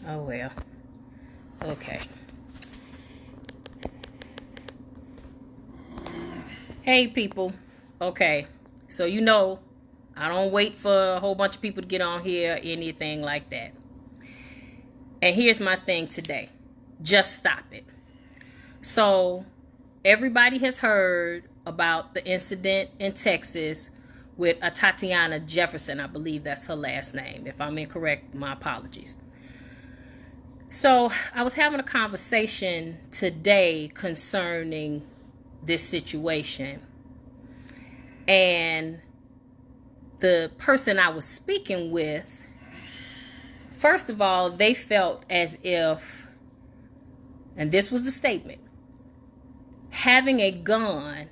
Oh well. Okay. Hey people. Okay. So I don't wait for a whole bunch of people to get on here or anything like that. And here's my thing today. Just stop it. So everybody has heard about the incident in Texas with Atatiana Jefferson. I believe that's her last name. If I'm incorrect, my apologies. So I was having a conversation today concerning this situation. And the person I was speaking with, first of all, they felt as if, and this was the statement, having a gun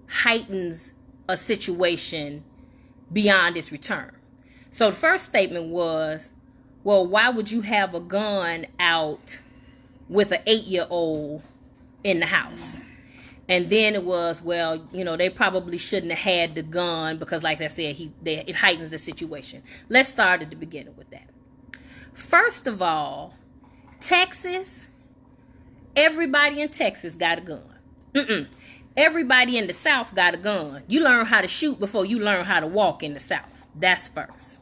heightens a situation beyond its return. So the first statement was, well, why would you have a gun out with an 8-year-old in the house? And then it was, well, they probably shouldn't have had the gun because, like I said, it heightens the situation. Let's start at the beginning with that. First of all, Texas, everybody in Texas got a gun. Everybody in the South got a gun. You learn how to shoot before you learn how to walk in the South. That's first.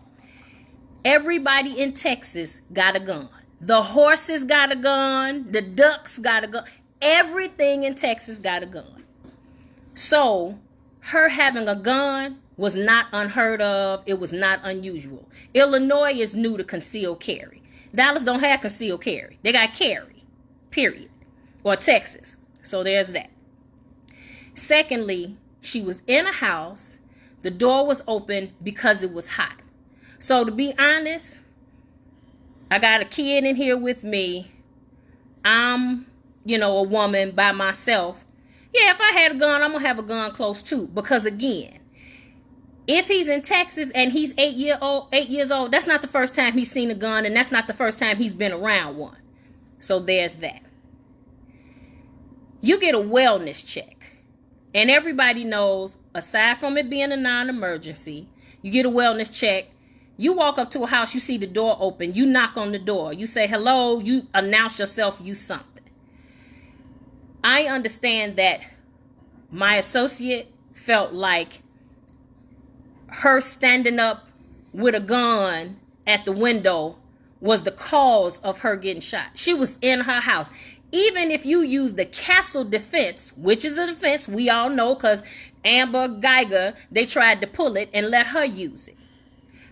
Everybody in Texas got a gun. The horses got a gun. The ducks got a gun. Everything in Texas got a gun. So her having a gun was not unheard of. It was not unusual. Illinois is new to concealed carry. Dallas don't have concealed carry. They got carry, period. Or Texas. So there's that. Secondly, she was in a house. The door was open because it was hot. So to be honest, I got a kid in here with me. I'm, a woman by myself. Yeah, if I had a gun, I'm going to have a gun close too. Because again, if he's in Texas and he's 8 years old, that's not the first time he's seen a gun, and that's not the first time he's been around one. So there's that. You get a wellness check. And everybody knows, aside from it being a non-emergency, you get a wellness check. You walk up to a house, you see the door open, you knock on the door, you say hello, you announce yourself, you something. I understand that my associate felt like her standing up with a gun at the window was the cause of her getting shot. She was in her house. Even if you use the castle defense, which is a defense we all know because Amber Geiger, they tried to pull it and let her use it.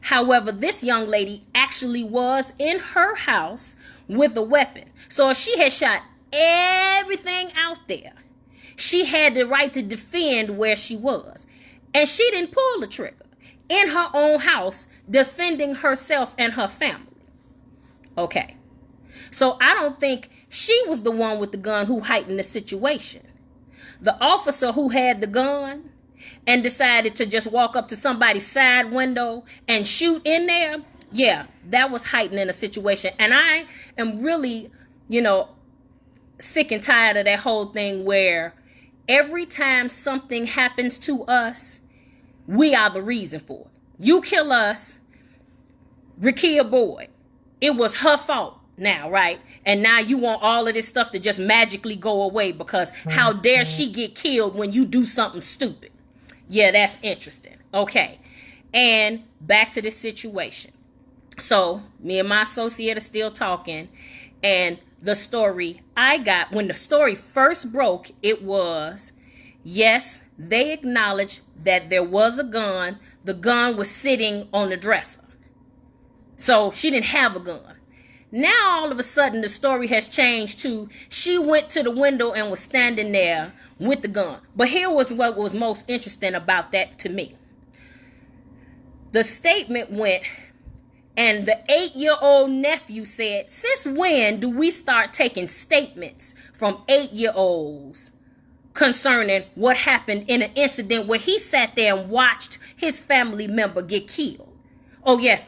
However, this young lady actually was in her house with a weapon. So if she had shot everything out there, she had the right to defend where she was. And she didn't pull the trigger in her own house, defending herself and her family. Okay. So I don't think she was the one with the gun who heightened the situation. The officer who had the gun and decided to just walk up to somebody's side window and shoot in there, yeah, that was heightening a situation. And I am really, sick and tired of that whole thing where every time something happens to us, we are the reason for it. You kill us, Rakia Boyd. It was her fault now, right? And now you want all of this stuff to just magically go away because how dare she get killed when you do something stupid? Yeah, that's interesting. Okay. And back to this situation. So me and my associate are still talking, and the story I got, when the story first broke, it was, yes, they acknowledged that there was a gun. The gun was sitting on the dresser. So she didn't have a gun. Now, all of a sudden, the story has changed to she went to the window and was standing there with the gun. But here was what was most interesting about that to me. The statement went, and the 8-year-old nephew said, since when do we start taking statements from 8-year-olds concerning what happened in an incident where he sat there and watched his family member get killed? Oh, yes.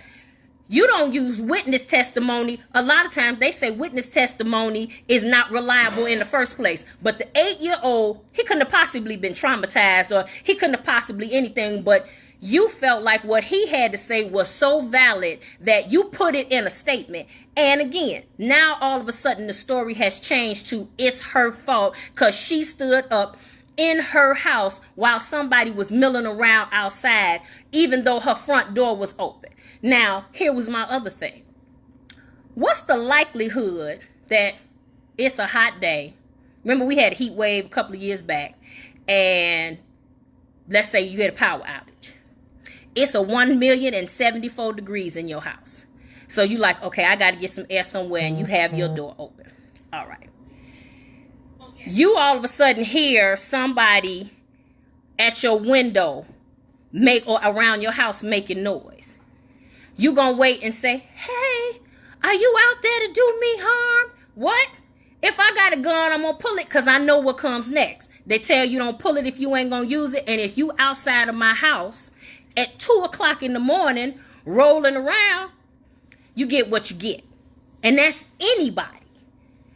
You don't use witness testimony. A lot of times they say witness testimony is not reliable in the first place. But the 8-year-old, he couldn't have possibly been traumatized, or he couldn't have possibly anything but, You felt like what he had to say was so valid that you put it in a statement. And again, now all of a sudden the story has changed to it's her fault because she stood up in her house while somebody was milling around outside, even though her front door was open. Now, here was my other thing. What's the likelihood that it's a hot day? Remember, we had a heat wave a couple of years back, and let's say you get a power outage. It's a 1,074 degrees in your house. So you like, okay, I got to get some air somewhere, and you have your door open. All right. You all of a sudden hear somebody at your window make or around your house making noise. You gonna wait and say, hey, are you out there to do me harm? What? If I got a gun, I'm gonna pull it because I know what comes next. They tell you don't pull it if you ain't gonna use it. And if you outside of my house at 2 o'clock in the morning rolling around, you get what you get. And that's anybody.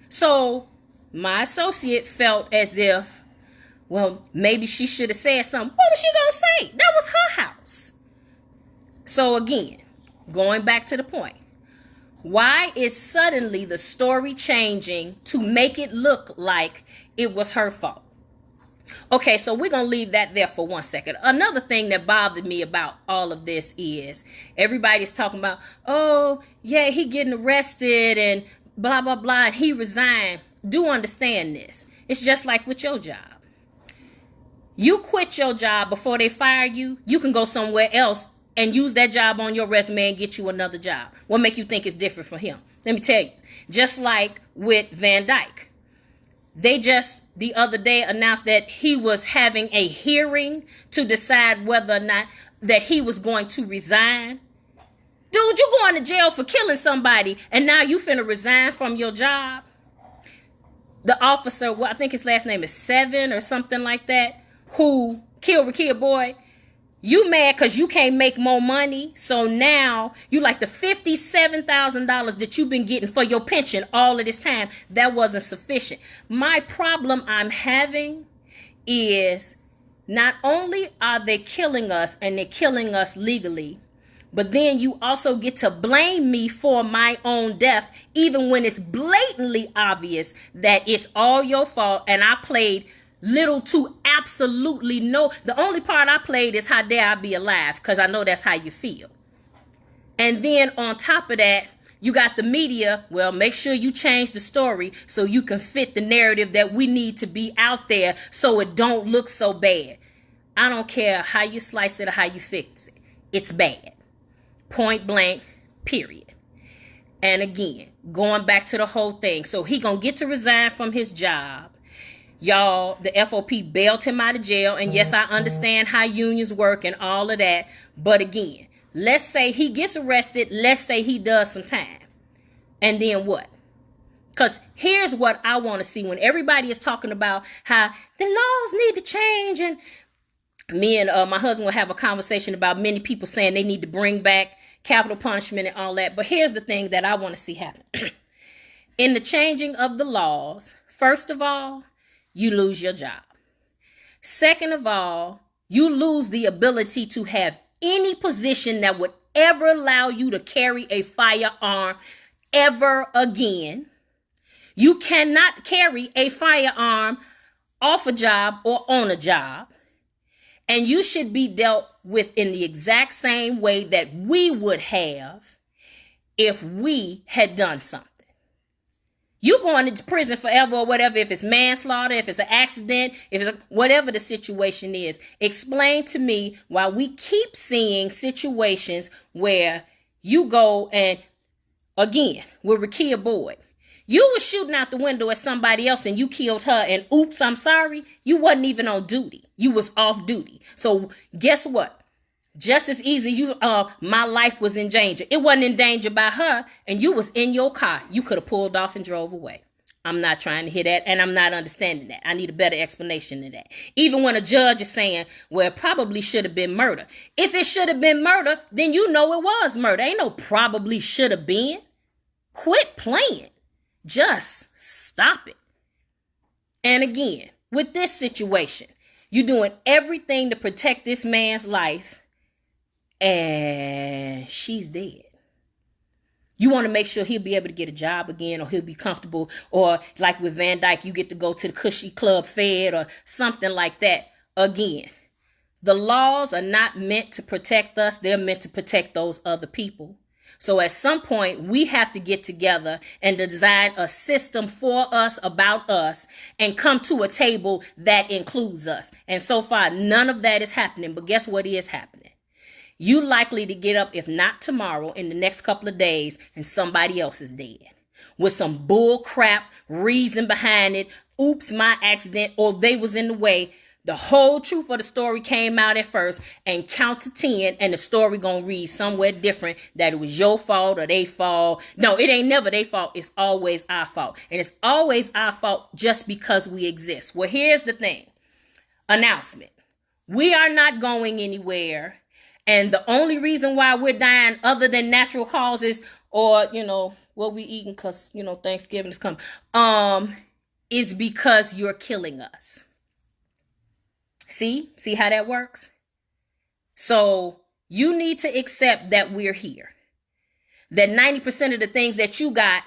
So my associate felt as if, well, maybe she should have said something. What was she gonna say? That was her house. So again, going back to the point, why is suddenly the story changing to make it look like it was her fault? Okay, so we're going to leave that there for 1 second. Another thing that bothered me about all of this is everybody's talking about, oh, yeah, he getting arrested and blah, blah, blah, and he resigned. Do understand this. It's just like with your job. You quit your job before they fire you, you can go somewhere else and use that job on your resume and get you another job. What make you think it's different for him? Let me tell you. Just like with Van Dyke. They just the other day announced that he was having a hearing to decide whether or not that he was going to resign. Dude, you going to jail for killing somebody and now you finna resign from your job? The officer, well, I think his last name is Seven or something like that, who killed Rakia Boyd. You mad because you can't make more money. So now you like the $57,000 that you've been getting for your pension all of this time. That wasn't sufficient. My problem I'm having is not only are they killing us and they're killing us legally, but then you also get to blame me for my own death, even when it's blatantly obvious that it's all your fault and I played little to absolutely no. The only part I played is how dare I be alive, because I know that's how you feel. And then on top of that, you got the media. Well, make sure you change the story so you can fit the narrative that we need to be out there so it don't look so bad. I don't care how you slice it or how you fix it. It's bad. Point blank, period. And again, going back to the whole thing. So he gonna get to resign from his job. Y'all, the FOP bailed him out of jail. And yes, I understand how unions work and all of that. But again, let's say he gets arrested. Let's say he does some time. And then what? Because here's what I want to see when everybody is talking about how the laws need to change. And me and my husband will have a conversation about many people saying they need to bring back capital punishment and all that. But here's the thing that I want to see happen. In the changing of the laws, first of all, you lose your job. Second of all, you lose the ability to have any position that would ever allow you to carry a firearm ever again. You cannot carry a firearm off a job or on a job. And you should be dealt with in the exact same way that we would have if we had done something. You going into prison forever or whatever, if it's manslaughter, if it's an accident, if it's whatever the situation is. Explain to me why we keep seeing situations where you go and, again, with Rakia Boyd, you were shooting out the window at somebody else and you killed her and oops, I'm sorry. You wasn't even on duty. You was off duty. So guess what? Just as easy, my life was in danger. It wasn't in danger by her, and you was in your car. You could have pulled off and drove away. I'm not trying to hear that, and I'm not understanding that. I need a better explanation than that. Even when a judge is saying, well, it probably should have been murder. If it should have been murder, then you know it was murder. Ain't no probably should have been. Quit playing. Just stop it. And again, with this situation, you're doing everything to protect this man's life. and she's dead. You want to make sure he'll be able to get a job again, or he'll be comfortable, or like with Van Dyke, you get to go to the Cushy Club Fed or something like that again. The laws are not meant to protect us. They're meant to protect those other people. So at some point, we have to get together and design a system for us, about us, and come to a table that includes us. And so far, none of that is happening. But guess what is happening? You likely to get up, if not tomorrow, in the next couple of days, and somebody else is dead. With some bull crap reason behind it. Oops, my accident, or they was in the way. The whole truth of the story came out at first, and count to 10, and the story gonna read somewhere different, that it was your fault or they fault. No, it ain't never their fault. It's always our fault. And it's always our fault just because we exist. Well, here's the thing. Announcement. We are not going anywhere. And the only reason why we're dying, other than natural causes, or, what we eating because, Thanksgiving is coming, is because you're killing us. See how that works? So you need to accept that we're here. That 90% of the things that you got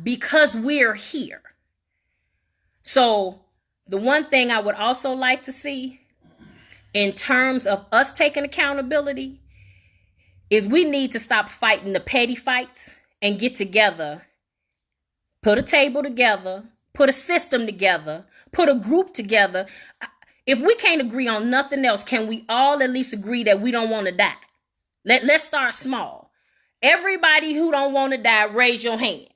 because we're here. So the one thing I would also like to see in terms of us taking accountability is we need to stop fighting the petty fights and get together, put a table together, put a system together, put a group together. If we can't agree on nothing else, can we all at least agree that we don't want to die? Let's start small. Everybody who don't want to die, raise your hand.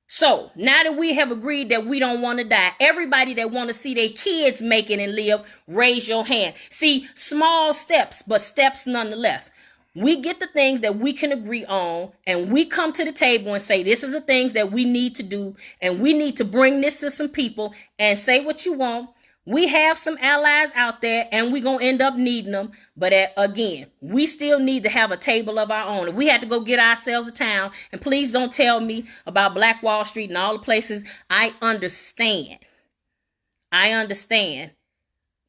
So now that we have agreed that we don't want to die, everybody that want to see their kids make it and live, raise your hand. See, small steps, but steps nonetheless. We get the things that we can agree on, and we come to the table and say, this is the things that we need to do, and we need to bring this to some people and say what you want. We have some allies out there, and we're going to end up needing them. But again, we still need to have a table of our own. If we had to go get ourselves a town, and please don't tell me about Black Wall Street and all the places. I understand.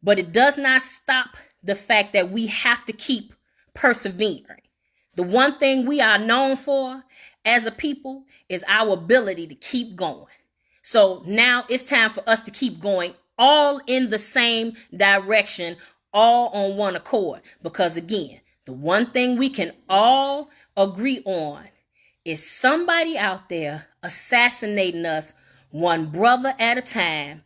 But it does not stop the fact that we have to keep persevering. The one thing we are known for as a people is our ability to keep going. So now it's time for us to keep going, all in the same direction, all on one accord. Because again, the one thing we can all agree on is somebody out there assassinating us, one brother at a time,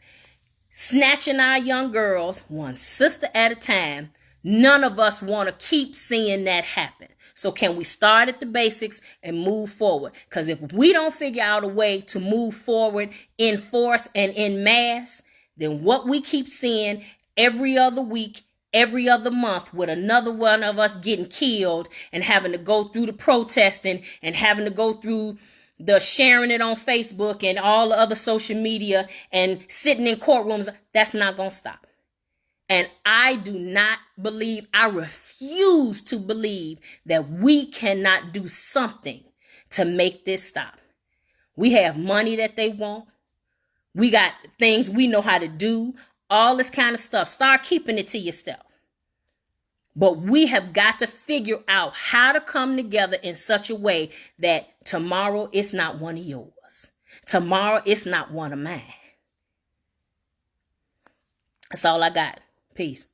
snatching our young girls, one sister at a time. None of us want to keep seeing that happen. So can we start at the basics and move forward? Because if we don't figure out a way to move forward in force and in mass, then what we keep seeing every other week, every other month, with another one of us getting killed and having to go through the protesting and having to go through the sharing it on Facebook and all the other social media and sitting in courtrooms, that's not going to stop. And I refuse to believe that we cannot do something to make this stop. We have money that they want. We got things we know how to do, all this kind of stuff. Start keeping it to yourself. But we have got to figure out how to come together in such a way that tomorrow it's not one of yours. Tomorrow it's not one of mine. That's all I got. Peace.